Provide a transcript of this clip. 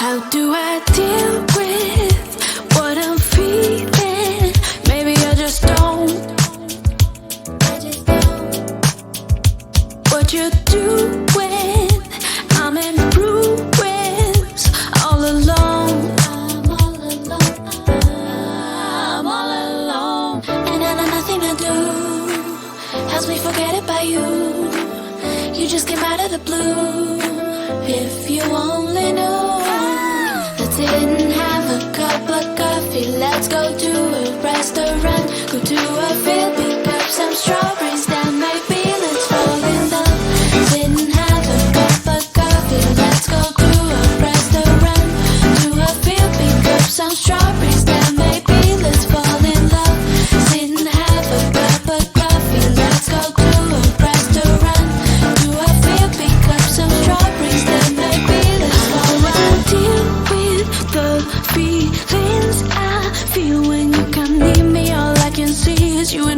How do I deal with what I'm feeling? Maybe I just don't. What you doing? I'm in ruins, all alone. I'm all alone, and I know nothing to do helps me forget about you. You just came out of the blue. If you only knew. Let's sit and have a cup of coffee. Let's go to a restaurant, go to a field, pick up some strawberries. Then maybe let's fall in love. Sit and have a cup of coffee. Let's go to a restaurant, to a field, pick up some strawberries. Then maybe let's fall in love. Sit and have a cup of coffee. Let's go to a restaurant, to a field, pick up some strawberries. Then maybe let's fall in love. Deal with the feelings I feel when you come near me. All I can see is you and